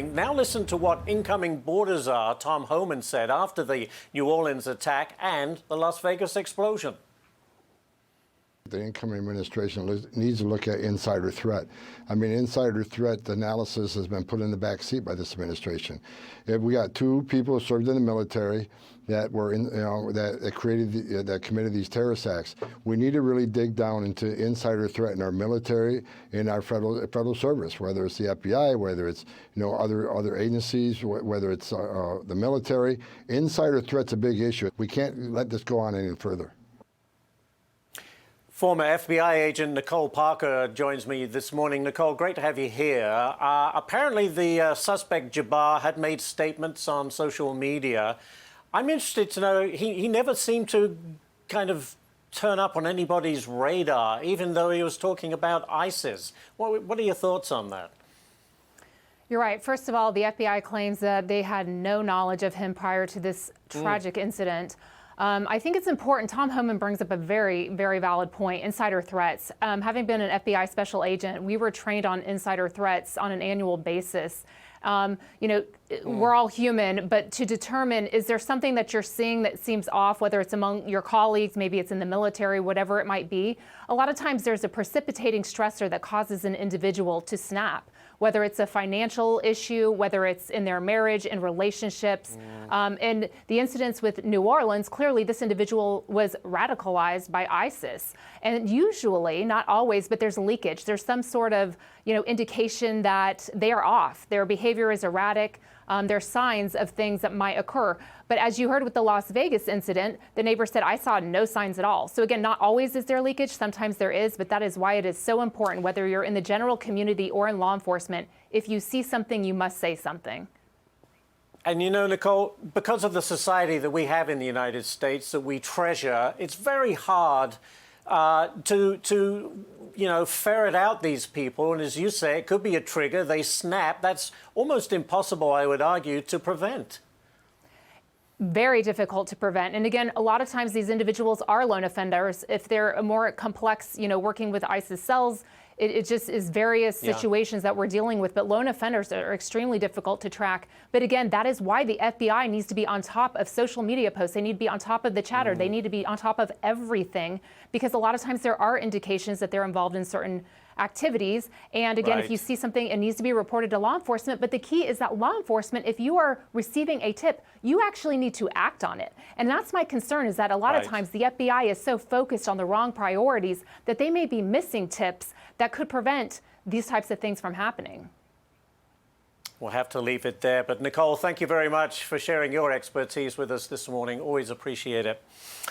Now listen to what incoming border czar Tom Homan said after the New Orleans attack and the Las Vegas explosion. The incoming administration needs to look at insider threat. I mean, insider threat analysis has been put in the back seat by this administration. If we got two people who served in the military that were in, that committed these terrorist acts. We need to really dig down into insider threat in our military, in our federal service, whether it's the FBI, whether it's other agencies, whether it's the military. Insider threat's a big issue. We can't let this go on any further. Former FBI agent Nicole Parker joins me this morning. Nicole, great to have you here. Apparently the suspect Jabbar had made statements on social media. I'm interested to know, he never seemed to kind of turn up on anybody's radar, even though he was talking about ISIS. What are your thoughts on that? You're right. First of all, the FBI claims that they had no knowledge of him prior to this tragic incident. I think it's important. Tom Homan brings up a very, very valid point, insider threats. Having been an FBI special agent, we were trained on insider threats on an annual basis. We're all human, but to determine, is there something that you're seeing that seems off, whether it's among your colleagues, maybe it's in the military, whatever it might be, a lot of times there's a precipitating stressor that causes an individual to snap, whether it's a financial issue, whether it's in their marriage and relationships. And the incidents with New Orleans, clearly this individual was radicalized by ISIS. And usually, not always, but there's leakage. There's some sort of indication that they are off. Their behavior is erratic. There's signs of things that might occur. But as you heard with the Las Vegas incident, the neighbor said, I saw no signs at all. So again, not always is there leakage. Sometimes there is, but that is why it is so important, whether you're in the general community or in law enforcement, if you see something, you must say something. And Nicole, because of the society that we have in the United States that we treasure, it's very hard to ferret out these people. And as you say, it could be a trigger. They snap. That's almost impossible, I would argue, to prevent. Very difficult to prevent. And again, a lot of times these individuals are lone offenders. If they're a more complex, working with ISIS cells, it just is various situations that we're dealing with. But lone offenders are extremely difficult to track. But again, that is why the FBI needs to be on top of social media posts. They need to be on top of the chatter. They need to be on top of everything, because a lot of times there are indications that they're involved in certain activities. And again, if you see something, it needs to be reported to law enforcement. But the key is that law enforcement, if you are receiving a tip, you actually need to act on it. And that's my concern, is that a lot of times the FBI is so focused on the wrong priorities that they may be missing tips that could prevent these types of things from happening. We'll have to leave it there. But Nicole, thank you very much for sharing your expertise with us this morning. Always appreciate it.